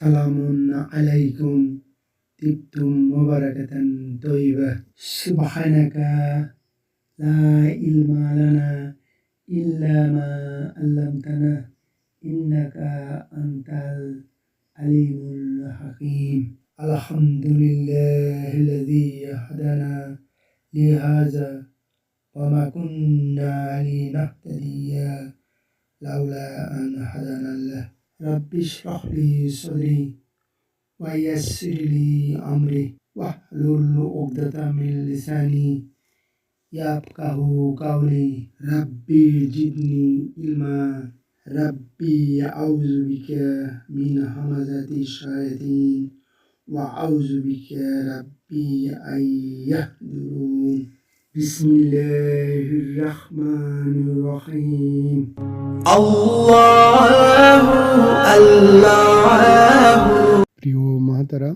সালামুন আলাইকুম তিবতুম মুবারাকাতান তয়্যিবাহ সুবহানাকা লা ইলমা লানা ইল্লা মা আল্লামতানা ইন্নাকা আনতাল আলিমুল হাকিম আলহামদুলিল্লাহিল্লাযী হাদানা লিহাযা ওয়া মা কুন্না লিনাহতাদিয়া লাউলা আন হাদানাল্লাহ Rabbi shrah li sadri wa yassir li amri wahlul 'uqdatam min lisani yafqahu qawli Rabbi zidni ilma Rabbi a'udzu bika min hamazati syayatin wa a'udzu bika Rabbi an yahdurun Bismillahirrahmanirrahim আল্লাহু আল্লাহু। প্রিয় মহাতারা,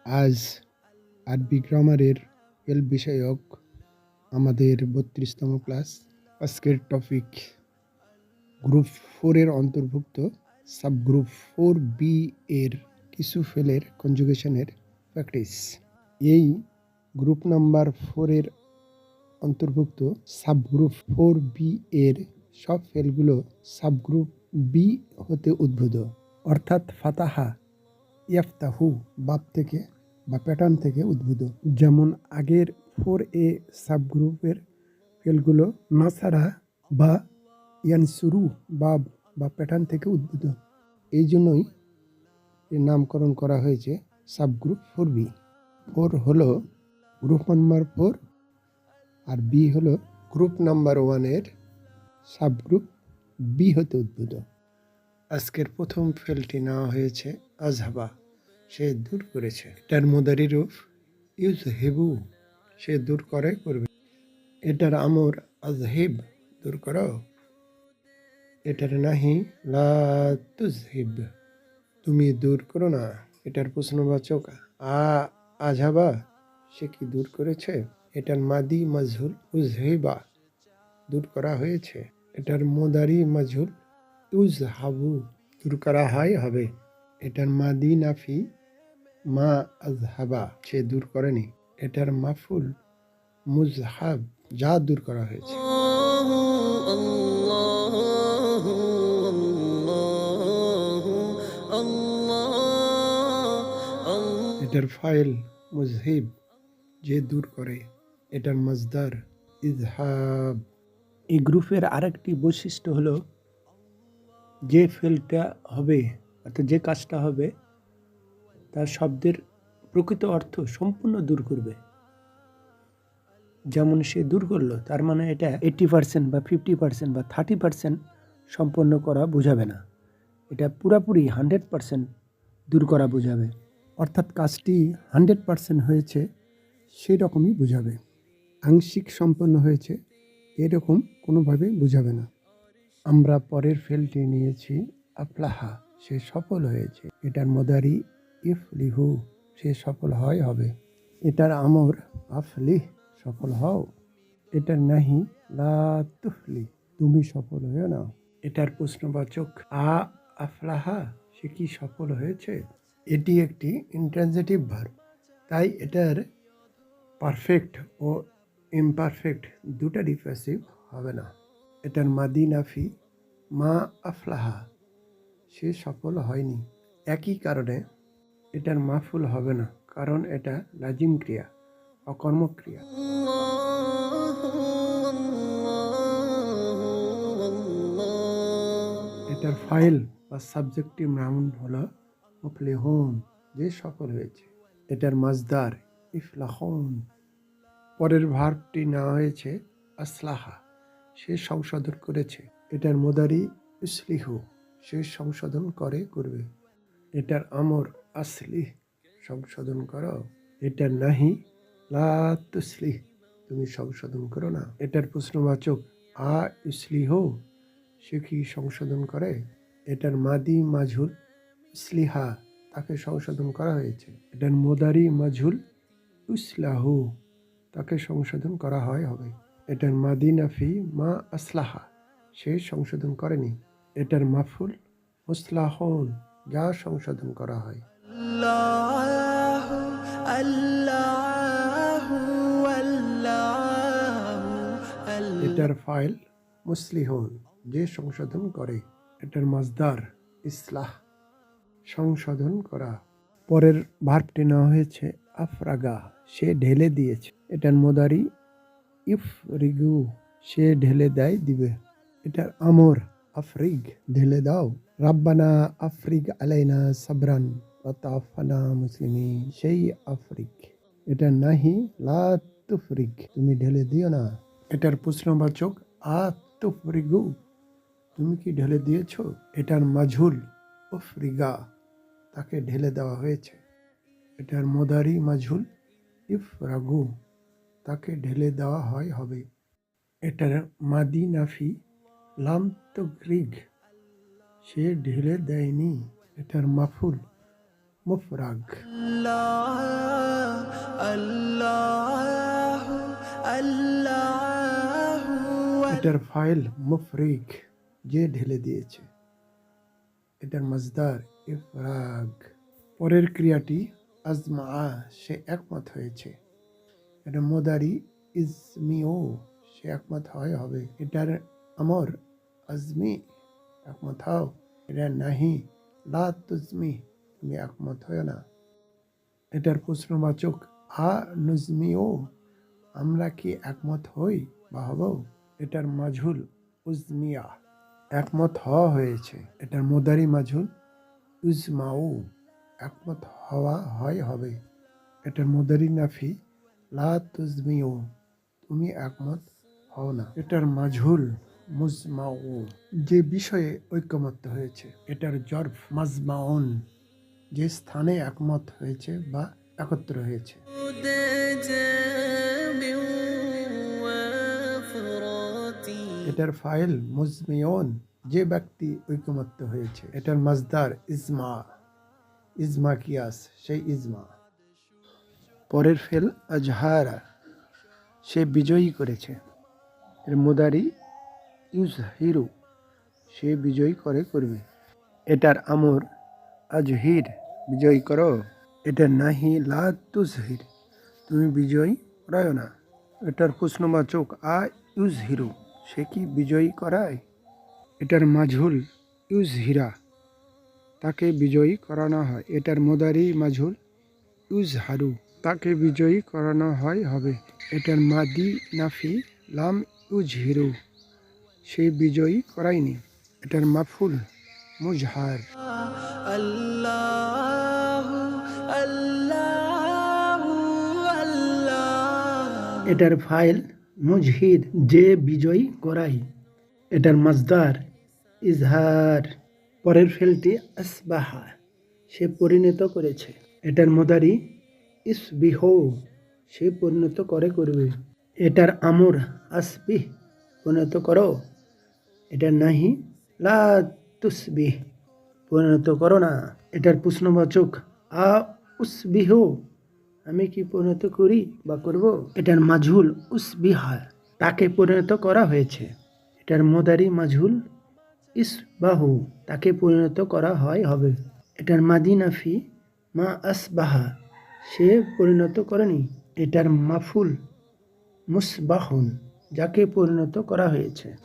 আজ আরবি গ্রামারের এল বিষয়ক আমাদের 32তম ক্লাস। আজকের topic group 4 এর অন্তর্ভুক্ত সাবগ্রুপ 4B এর কিছু ফেলের কনজুগেশনের প্র্যাকটিস। এই গ্রুপ নাম্বার 4 এর অন্তর্ভুক্ত সাবগ্রুপ 4B এর সব ফেলগুলো সাবগ্রুপ বি হতে উদ্ভূত, অর্থাৎ ফাতাহা ইয়াফতাহু বাব থেকে বা প্যাটার্ন থেকে উদ্ভূত। যেমন আগের 4A সাবগ্রুপের ফেলগুলো নাসারা বা ইয়ানসুরু বাব বা প্যাটার্ন থেকে উদ্ভূত। এই জন্যই এর নামকরণ করা হয়েছে সাবগ্রুপ 4B। 4 হলো গ্রুপ নাম্বার 4 আর বি হলো গ্রুপ নাম্বার 1 এর সাবগ্রুপ বি হতে উদ্ভূত। আজকের প্রথম ফেলটি নেওয়া হয়েছে আজহাবা, সে দূর করেছে। এটার মুদারি রূপ ইউজহিবু, সে দূর করে করবে। এটার আমর আজহিব, দূর করো। এটার নাহি লা তুজহিব, তুমি দূর করো না। এটার প্রশ্নবাচক আজহাবা, সে কি দূর করেছে। এটার মাদি মাজহুল উজহিবা, দূর করা হয়েছে। এটার মুদারি মাজহুল ইউজহাবু, দূর করা হয় হবে। এটার মাদি নাফি মা আজহাবা, সে দূর করেনি। এটার মাফুল মুজহাব, যা দূর করা হয়েছে। এটার ফাইল মুজহিব, যে দূর করে। এটার মাজদার ইজহাব। এই গ্রুপের আরেকটি বৈশিষ্ট্য হলো যে ফেলটা হবে অর্থাৎ যে কাজটা হবে তার শব্দের প্রকৃত অর্থ সম্পূর্ণ দূর করবে। যেমন সে দূর করলো, তার মানে এটা 80% বা 50% বা 30% সম্পন্ন করা বোঝাবে না, এটা পুরাপুরি 100% দূর করা বোঝাবে। অর্থাৎ কাজটি 100% হয়েছে সেই রকমই বোঝাবে। আংশিক সম্পন্ন হয়েছে এরকম কোনোভাবে বোঝাবে না। আমরা পরের ফেলটি নিয়েছি আফলাহা, সে সফল হয়েছে। এটার মুদারি ইফলিহু, সে সফল হয় হবে। এটার আমর আফলিহ, সফল হও। এটার নাহি লা তুফলি, তুমি সফল হয়ে নাও। এটার প্রশ্নবাচক আফলাহা, সে কি সফল হয়েছে। এটি একটি ইন্ট্রানজিটিভ ভার্ব, তাই এটার পারফেক্ট ও ইমপারফেক্ট দুটারই প্যাসিভ হবে না। এটার মাদি নাফি মা আফলাহা, সে সফল হয়নি। একই কারণে এটার মাফুল হবে না, কারণ এটা লাজিম ক্রিয়া, অকর্মক্রিয়া। এটার ফাইল বা সাবজেক্টিভ নাউন হলো মুফলিহুন, যে সফল হয়েছে। এটার মাজদার ইফলাহুন। পরের ভার্বটি নেওয়া হয়েছে আসলাহা, সে সংশোধন করেছে। এটার মুদারি ইসলিহু, সে সংশোধন করবে। এটার আমর আসলিহ, সংশোধন করো। এটার নাহি লা তুসলিহ, তুমি সংশোধন করো না। এটার প্রশ্নবাচক ইসলিহ, সে কি সংশোধন করে। এটার মাদি মাজহুল ইসলিহা, তাকে সংশোধন করা হয়েছে। এটার মুদারি মাজহুল ইসলাহু, তাকে সংশোধন করা হয় হবে। এটার মাদি নাফি মা আসলাহা, সে সংশোধন করেনি। এটার মাফুল মুসলাহুন, যা সংশোধন করা হয়। এটার ফাইল মুসলিহুন, যে সংশোধন করে। এটার মাজদার ইসলাহ, সংশোধন করা। পরের ভার্বটি নেওয়া হয়েছে আফরাগা, সে ঢেলে দিয়েছে। এটার মোদারি ইফরিগু, সে ঢেলে দেয়, দিবে। এটার আমর আফরিগ, ঢেলে দাও। রাব্বানা আফরিগ আলাইনা সাবরান ওয়া তাওয়াফানা মুসলিমিন, সেই আফরিগ। এটার নাহি লা তুফরিগ, তুমি ঢেলে দিও না। এটার প্রশ্নবাচক আ তুফরিগু, তুমি কি ঢেলে দিয়েছো। এটার মাঝুল উফরিগা, তাকে ঢেলে দেওয়া হয়েছে। এটার মোদারি মাঝুল ইফরাগু, তাকে ঢেলে দেওয়া হয়, হবে। এটার মাদি নাফি লাম তুগরিগ, সে ঢেলে দেয়নি। এটার মাফুল মুফরাগ। এটার ফাইল মুফরিগ, যে ঢেলে দিয়েছে। এটার মাজদার ইফরাগ। পরের ক্রিয়াটি আজমা, সে একমত হয়েছে। এটা মোদারি ইজমিও, সে একমত হয়, হবে। এটার আমর আজমি, একমত হও। এটার নাহি লা তুজমি, তুমি একমত হয় না। এটার প্রশ্নবাচক আ নুজমিও, আমরা কি একমত হই বা হব। এটার মাঝুল উজমিয়া, একমত হওয়া হয়েছে। এটার মোদারি মাঝুল উজমাউ, একমত হওয়া হয়, হবে। এটার মোদারি নাফি লা তুজমিউ, তুমি একমত হও না। এটার মাঝুল মুজমাউ, যে বিষয়ে ঐকমত্য হয়েছে। এটার জর্ফ মাজমাউন, যে স্থানে একমত হয়েছে বা একত্র হয়েছে। এটার ফাইল মুজমিউন, যে ব্যক্তি ঐকমত্য হয়েছে। এটার মাজদার ইজমা, ইজমা কিয়াস, সেই ইজমা। পরের ফেল আজহারা, সে বিজয়ী করেছে। এর মুদারি ইউজহিরু, সে বিজয়ী করে, করবে। এটার আমর আজহির, বিজয়ী করো। এটার নাহি লা তুজহির, তুমি বিজয়ী করায় না। এটার প্রশ্নবাচক আ ইউজহিরু, সে কি বিজয়ী করায়। এটার মাঝুল ইউজহিরা, তাকে বিজয়ী করানো হয়। এটার মোদারি মাঝুল ইউজহারু, তাকে বিজয়ী করানো হয়, হবে। এটার মাদি নাফি লাম ইউজহিরু, সে বিজয়ী করায়নি। এটার মাফুল মুজহার। এটার ফাইল মুজহির, যে বিজয়ী করাই। এটার মাজদার ইজহার। পরের ফেলটি আসবাহা, সে পরিণত করেছে। এটার মোদারি ইসবিহ, সে পরিণত করে, করবে। এটার আমর আসবিহ, পরিণত করো। এটার নাহি লা তুসবিহ, পরিণত করো না। এটার প্রশ্নবাচক আ উসবিহ, আমি কি পরিণত করি বা করব। এটার মাঝুল উসবিহা, তাকে পরিণত করা হয়েছে। এটার মোদারি মাঝুল ইসবাহু, তাকে পরিণত করা হয়, হবে। এটার মাদি নাফি মা আসবাহা, সে পরিণত করেনি। এটার মাফুল মুসবাহুন, যাকে পরিণত করা হয়েছে।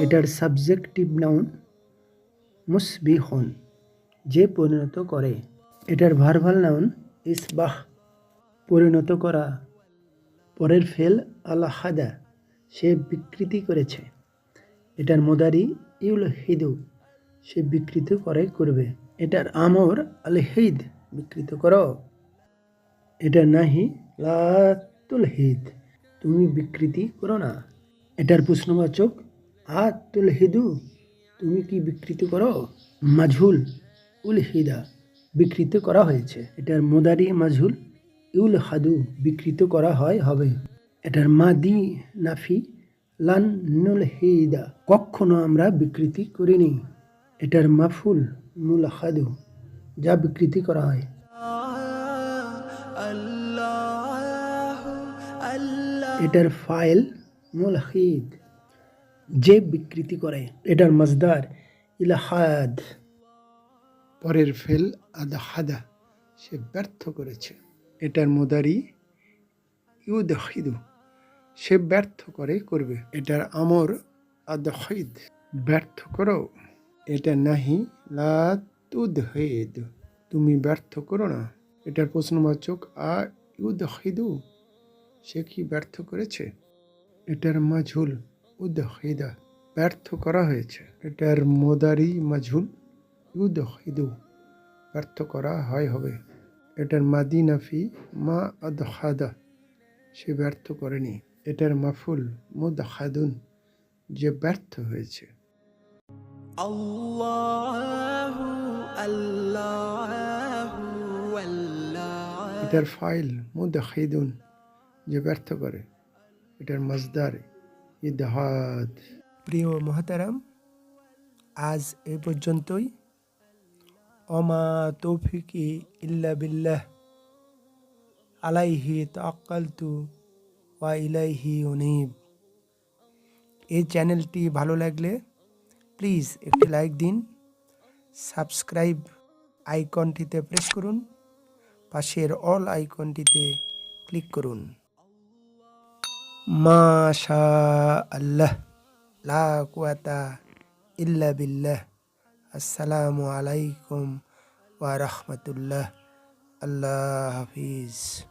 এটার সাবজেক্টিভ নাউন মুসবিহুন, যে পরিণত করে। এটার ভার্বাল নাউন ইসবাহ, পরিণত করা। পরের ফেল আল-হাদা, সে বিকৃতি করেছে। এটার মোদারি ইউলহিদু, সে বিকৃত করে, করবে। এটার আমর আল-হিদ, বিকৃত করো। এটার নাহি লা তুলহিদ, তুমি বিকৃতি করো না। এটার প্রশ্নবাচক আ তুলহিদু, তুমি কি বিকৃত করো। মাঝুল উলহিদা, বিকৃত করা হয়েছে। এটার মোদারি মাঝুল ইউলহাদু, বিকৃত করা হয়, হবে। এটার মাদি নাফি লান নুলহিদা, কখনো আমরা বিকৃতি করিনি। এটার মাফুল মুলহাদু, যা বিকৃতি করা হয়। এটার ফাইল মুলহিদ, যে বিকৃতি করে। এটার মাজদার ইলাহাদ। পরের ফেল আদাহাদা, সে ব্যর্থ করেছে। এটার মুদারি ইউদহিদু, সে ব্যর্থ করে করবে। এটার আমর আদহিদ, ব্যর্থ করো। এটা নাহি লা তুদহিদ, তুমি ব্যর্থ করো না। এটার প্রশ্নবাচক আ ইউদহিদু, সে কি ব্যর্থ করেছে। এটার মাঝুল উদহিদা, ব্যর্থ করা হয়েছে। এটার মোদারি মাঝুল ইউদহিদু, ব্যর্থ করা হয় হবে। এটার মাদি নাফি মা আদহাদা, সে ব্যর্থ করেনি। এটার মাফুল মুদহাদুন, যে ব্যর্থ হয়েছে। আল্লাহু আল্লাহু আল্লাহ। এটার ফাইল মুদহিদুন, যে ব্যর্থ করে। এটার মাজদার ইদহাদ। প্রিয় মহতারাম, আজ এই পর্যন্তই। অমা তৌফিকি ইল্লা বিল্লাহ, আলাইহি তাওয়াক্কালতু ওয়া ইলাইহি উনীব। এই চ্যানেলটি ভালো লাগলে প্লিজ একটি লাইক দিন, সাবস্ক্রাইব আইকনটিতে প্রেস করুন, পাশের অল আইকনটিতে ক্লিক করুন। মাশা আল্লাহ, লা কুওয়াতা ইল্লা বিল্লাহ। আসসালামু আলাইকুম ওয়া রাহমাতুল্লাহ। আল্লাহ হাফিজ।